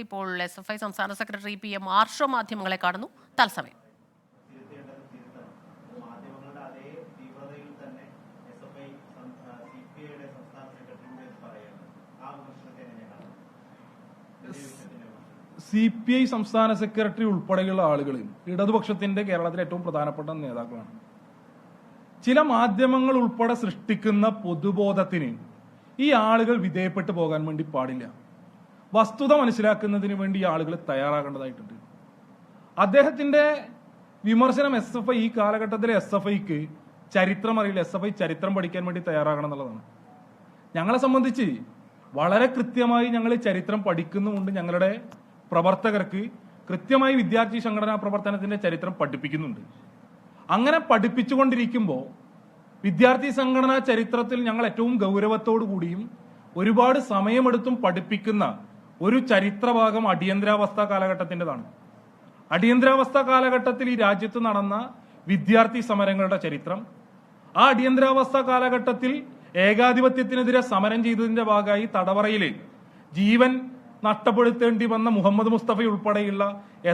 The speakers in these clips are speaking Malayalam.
ഇപ്പോൾ SFI സംസ്ഥാന സെക്രട്ടറി PM ആർഷോ മാധ്യമങ്ങളെ കാണുന്നു തത്സമയം. CPI സംസ്ഥാന സെക്രട്ടറി ഉൾപ്പെടെയുള്ള ആളുകൾ ഇടതുപക്ഷത്തിന്റെ കേരളത്തിലെ ഏറ്റവും പ്രധാനപ്പെട്ട നേതാക്കളാണ്. ചില മാധ്യമങ്ങൾ ഉൾപ്പെടെ സൃഷ്ടിക്കുന്ന പൊതുബോധത്തിന് ഈ ആളുകൾ വിധേയപ്പെട്ടു പോകാൻ വേണ്ടി പാടില്ല. വസ്തുത മനസ്സിലാക്കുന്നതിന് വേണ്ടി ഈ ആളുകൾ തയ്യാറാകേണ്ടതായിട്ടുണ്ട്. അദ്ദേഹത്തിന്റെ വിമർശനം SFI ഈ കാലഘട്ടത്തിലെ SFIക്ക് ചരിത്രം അറിയില്ല, SFI ചരിത്രം പഠിക്കാൻ വേണ്ടി തയ്യാറാകണം എന്നുള്ളതാണ്. ഞങ്ങളെ സംബന്ധിച്ച് വളരെ കൃത്യമായി ഞങ്ങൾ ചരിത്രം പഠിക്കുന്നുമുണ്ട്. ഞങ്ങളുടെ പ്രവർത്തകർക്ക് കൃത്യമായി വിദ്യാർത്ഥി സംഘടനാ പ്രവർത്തനത്തിന്റെ ചരിത്രം പഠിപ്പിക്കുന്നുണ്ട്. അങ്ങനെ പഠിപ്പിച്ചുകൊണ്ടിരിക്കുമ്പോൾ വിദ്യാർത്ഥി സംഘടനാ ചരിത്രത്തിൽ ഞങ്ങൾ ഏറ്റവും ഗൗരവത്തോടു കൂടിയും ഒരുപാട് സമയമെടുത്തും പഠിപ്പിക്കുന്ന ഒരു ചരിത്രഭാഗം അടിയന്തരാവസ്ഥ കാലഘട്ടത്തിൻ്റെതാണ്. അടിയന്തരാവസ്ഥ കാലഘട്ടത്തിൽ ഈ രാജ്യത്ത് നടന്ന വിദ്യാർത്ഥി സമരങ്ങളുടെ ചരിത്രം, ആ അടിയന്തരാവസ്ഥ കാലഘട്ടത്തിൽ ഏകാധിപത്യത്തിനെതിരെ സമരം ചെയ്തതിന്റെ ഭാഗമായി തടവറയിൽ ജീവൻ നഷ്ടപ്പെടുത്തേണ്ടി വന്ന മുഹമ്മദ് മുസ്തഫ ഉൾപ്പെടെയുള്ള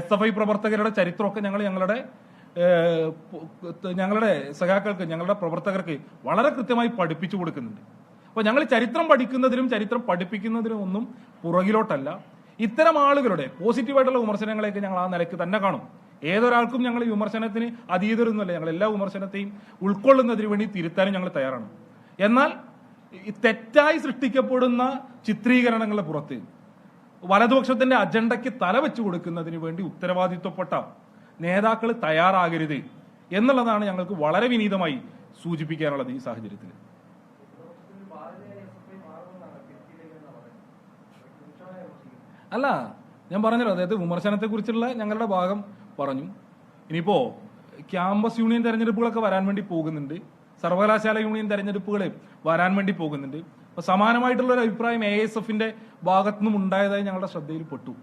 SFI പ്രവർത്തകരുടെ ചരിത്രമൊക്കെ ഞങ്ങളുടെ സഖാക്കൾക്ക്, ഞങ്ങളുടെ പ്രവർത്തകർക്ക് വളരെ കൃത്യമായി പഠിപ്പിച്ചു കൊടുക്കുന്നുണ്ട്. അപ്പോൾ ഞങ്ങൾ ചരിത്രം പഠിക്കുന്നതിനും ചരിത്രം പഠിപ്പിക്കുന്നതിനും ഒന്നും പുറകിലോട്ടല്ല. ഇത്തരം ആളുകളുടെ പോസിറ്റീവായിട്ടുള്ള വിമർശനങ്ങളെയൊക്കെ ഞങ്ങൾ ആ നിലയ്ക്ക് തന്നെ കാണും. ഏതൊരാൾക്കും ഞങ്ങൾ ഈ വിമർശനത്തിന് അതീതരൊന്നുമല്ല. ഞങ്ങൾ എല്ലാ വിമർശനത്തെയും ഉൾക്കൊള്ളുന്നതിന് വേണ്ടി തിരുത്താനും ഞങ്ങൾ തയ്യാറാണ്. എന്നാൽ തെറ്റായി സൃഷ്ടിക്കപ്പെടുന്ന ചിത്രീകരണങ്ങളുടെ പുറത്ത് വലതുപക്ഷത്തിന്റെ അജണ്ടയ്ക്ക് തലവെച്ചു കൊടുക്കുന്നതിന് വേണ്ടി ഉത്തരവാദിത്വപ്പെട്ട നേതാക്കൾ തയ്യാറാകരുത് എന്നുള്ളതാണ് ഞങ്ങൾക്ക് വളരെ വിനീതമായി സൂചിപ്പിക്കാനുള്ളത്. ഈ സാഹചര്യത്തിൽ അല്ല, ഞാൻ പറഞ്ഞല്ലോ, അതായത് വിമർശനത്തെ കുറിച്ചുള്ള ഞങ്ങളുടെ ഭാഗം പറഞ്ഞു. ഇനിയിപ്പോ ക്യാമ്പസ് യൂണിയൻ തെരഞ്ഞെടുപ്പുകളൊക്കെ വരാൻ വേണ്ടി പോകുന്നുണ്ട്, സർവകലാശാല യൂണിയൻ തെരഞ്ഞെടുപ്പുകൾ വരാൻ വേണ്ടി പോകുന്നുണ്ട്. അപ്പൊ സമാനമായിട്ടുള്ള ഒരു അഭിപ്രായം AISFന്റെ ഭാഗത്തുനിന്നും ഉണ്ടായതായി ഞങ്ങളുടെ ശ്രദ്ധയിൽപ്പെട്ടു.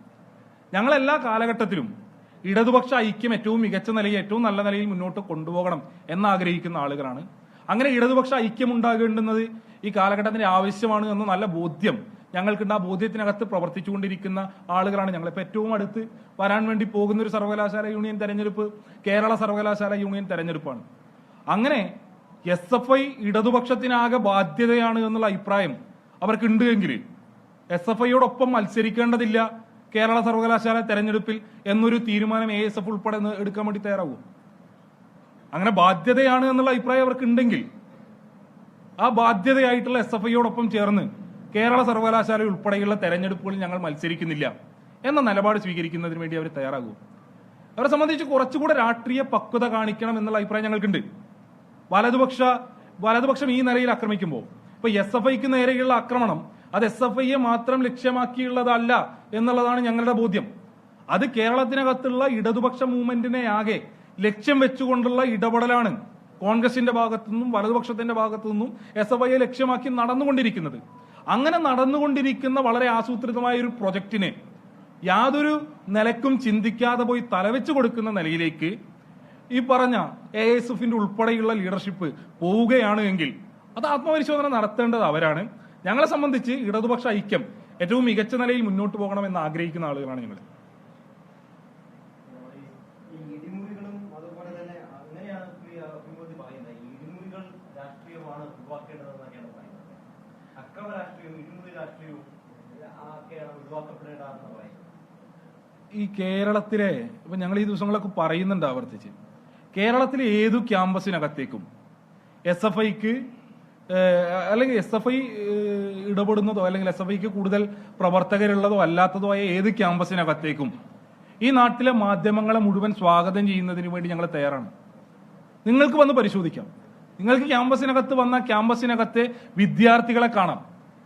ഞങ്ങളെല്ലാ കാലഘട്ടത്തിലും ഇടതുപക്ഷ ഐക്യം ഏറ്റവും മികച്ച നിലയിൽ, ഏറ്റവും നല്ല നിലയിൽ മുന്നോട്ട് കൊണ്ടുപോകണം എന്നാഗ്രഹിക്കുന്ന ആളുകളാണ്. അങ്ങനെ ഇടതുപക്ഷ ഐക്യം ഉണ്ടാകേണ്ടുന്നത് ഈ കാലഘട്ടത്തിന്റെ ആവശ്യമാണ് എന്ന നല്ല ബോധ്യം ഞങ്ങൾക്കുണ്ട്. ആ ബോധ്യത്തിനകത്ത് പ്രവർത്തിച്ചുകൊണ്ടിരിക്കുന്ന ആളുകളാണ് ഞങ്ങൾ. ഇപ്പൊ ഏറ്റവും അടുത്ത് വരാൻ വേണ്ടി പോകുന്ന ഒരു സർവകലാശാല യൂണിയൻ തെരഞ്ഞെടുപ്പ് കേരള സർവകലാശാല യൂണിയൻ തെരഞ്ഞെടുപ്പാണ്. അങ്ങനെ SFI ഇടതുപക്ഷത്തിനാകെ ബാധ്യതയാണ് എന്നുള്ള അഭിപ്രായം അവർക്കുണ്ട് എങ്കിൽ SFIയോടൊപ്പം മത്സരിക്കേണ്ടതില്ല കേരള സർവകലാശാല തെരഞ്ഞെടുപ്പിൽ എന്നൊരു തീരുമാനം AISF ഉൾപ്പെടെ എടുക്കാൻ വേണ്ടി തയ്യാറാവും. അങ്ങനെ ബാധ്യതയാണ് എന്നുള്ള അഭിപ്രായം അവർക്കുണ്ടെങ്കിൽ ആ ബാധ്യതയായിട്ടുള്ള SFIയോടൊപ്പം ചേർന്ന് കേരള സർവകലാശാല ഉൾപ്പെടെയുള്ള തെരഞ്ഞെടുപ്പുകളിൽ ഞങ്ങൾ മത്സരിക്കുന്നില്ല എന്ന നിലപാട് സ്വീകരിക്കുന്നതിന് വേണ്ടി അവർ തയ്യാറാകും. അവരെ സംബന്ധിച്ച് കുറച്ചുകൂടെ രാഷ്ട്രീയ പക്വത കാണിക്കണം എന്നുള്ള അഭിപ്രായം ഞങ്ങൾക്കുണ്ട്. വലതുപക്ഷം ഈ നിലയിൽ ആക്രമിക്കുമ്പോൾ ഇപ്പൊ SFIക്ക് നേരെയുള്ള ആക്രമണം അത് SFIയെ മാത്രം ലക്ഷ്യമാക്കിയുള്ളതല്ല എന്നുള്ളതാണ് ഞങ്ങളുടെ ബോധ്യം. അത് കേരളത്തിനകത്തുള്ള ഇടതുപക്ഷ മൂവ്മെന്റിനെ ആകെ ലക്ഷ്യം വെച്ചുകൊണ്ടുള്ള ഇടപെടലാണ് കോൺഗ്രസിന്റെ ഭാഗത്തുനിന്നും വലതുപക്ഷത്തിന്റെ ഭാഗത്തുനിന്നും SFIയെ ലക്ഷ്യമാക്കി നടന്നുകൊണ്ടിരിക്കുന്നത്. അങ്ങനെ നടന്നുകൊണ്ടിരിക്കുന്ന വളരെ ആസൂത്രിതമായ ഒരു പ്രൊജക്ടിന് യാതൊരു നിലക്കും ചിന്തിക്കാതെ പോയി തലവെച്ചു കൊടുക്കുന്ന നിലയിലേക്ക് ഈ പറഞ്ഞ AISFന്റെ ഉൾപ്പെടെയുള്ള ലീഡർഷിപ്പ് പോവുകയാണ് എങ്കിൽ അത് ആത്മപരിശോധന നടത്തേണ്ടത് അവരാണ്. ഞങ്ങളെ സംബന്ധിച്ച് ഇടതുപക്ഷ ഐക്യം ഏറ്റവും മികച്ച നിലയിൽ മുന്നോട്ട് പോകണമെന്ന് ആഗ്രഹിക്കുന്ന ആളുകളാണ് ഞങ്ങൾ. ഈ കേരളത്തിലെ ഇപ്പൊ ഞങ്ങൾ ഈ ദിവസങ്ങളൊക്കെ പറയുന്നുണ്ട് ആവർത്തിച്ച്, കേരളത്തിലെ ഏതു ക്യാമ്പസിനകത്തേക്കും SFIക്ക് അല്ലെങ്കിൽ SFI ഇടപെടുന്നതോ അല്ലെങ്കിൽ SFIക്ക് കൂടുതൽ പ്രവർത്തകരുള്ളതോ അല്ലാത്തതോ ആയ ഏത് ക്യാമ്പസിനകത്തേക്കും ഈ നാട്ടിലെ മാധ്യമങ്ങളെ മുഴുവൻ സ്വാഗതം ചെയ്യുന്നതിന് വേണ്ടി ഞങ്ങൾ തയ്യാറാണ്. നിങ്ങൾക്ക് വന്ന് പരിശോധിക്കാം. നിങ്ങൾക്ക് ക്യാമ്പസിനകത്ത് വന്ന ക്യാമ്പസിനകത്തെ വിദ്യാർത്ഥികളെ കാണാം,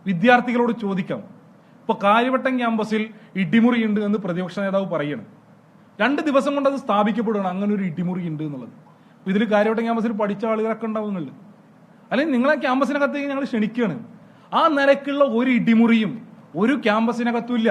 വിദ്യാർത്ഥികളോട് ചോദിക്കാം. ഇപ്പൊ കാര്യവട്ടം ക്യാമ്പസിൽ ഇടിമുറിയുണ്ട് എന്ന് പ്രതിപക്ഷ നേതാവ് പറയണം. 2 ദിവസം കൊണ്ട് അത് സ്ഥാപിക്കപ്പെടുകയാണ് അങ്ങനെ ഒരു ഇടിമുറി ഉണ്ട് എന്നുള്ളത്. ഇതിൽ കാര്യവട്ടം ക്യാമ്പസിൽ പഠിച്ച ആളുകളൊക്കെ ഉണ്ടാവുന്നുണ്ട്. അല്ലെങ്കിൽ നിങ്ങളെ ക്യാമ്പസിനകത്തേക്ക് ഞങ്ങൾ ക്ഷണിക്കുകയാണ്. ആ നിരക്കുള്ള ഒരു ഇടിമുറിയും ഒരു ക്യാമ്പസിനകത്തും ഇല്ല.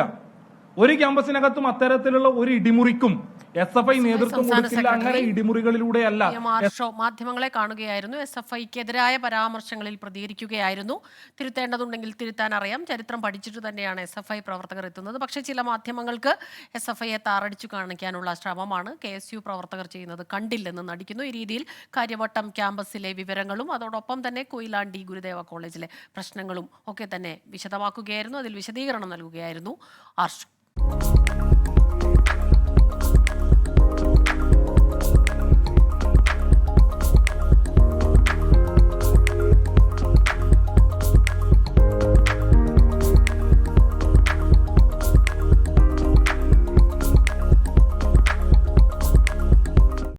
ഒരു ക്യാമ്പസിനകത്തും അത്തരത്തിലുള്ള ഒരു ഇടിമുറിക്കും SFI നേതൃത്വം സംസ്ഥാന കൊടുക്കില്ല. അങ്ങനെ സെക്രട്ടറി ഇടിമുറികളിലൂടെയല്ല. മാർഷോ മാധ്യമങ്ങളെ കാണുകയായിരുന്നു. SFIക്കെതിരായ പരാമർശങ്ങളിൽ പ്രതികരിക്കുകയായിരുന്നു. തിരുത്തേണ്ടതുണ്ടെങ്കിൽ തിരുത്താൻ അറിയാം. ചരിത്രം പഠിച്ചിട്ട് തന്നെയാണ് SFI പ്രവർത്തകർ എത്തുന്നത്. പക്ഷേ ചില മാധ്യമങ്ങൾക്ക് SFIയെ താറടിച്ചു കാണിക്കാനുള്ള ശ്രമമാണ് KSU പ്രവർത്തകർ ചെയ്യുന്നത്. കണ്ടില്ലെന്ന് നടിക്കുന്നു. ഈ രീതിയിൽ കാര്യവട്ടം ക്യാമ്പസിലെ വിവരങ്ങളും അതോടൊപ്പം തന്നെ കൊയിലാണ്ടി ഗുരുദേവ കോളേജിലെ പ്രശ്നങ്ങളും ഒക്കെ തന്നെ വിശദമാക്കുകയായിരുന്നു. അതിൽ വിശദീകരണം നൽകുകയായിരുന്നു ആർഷോ.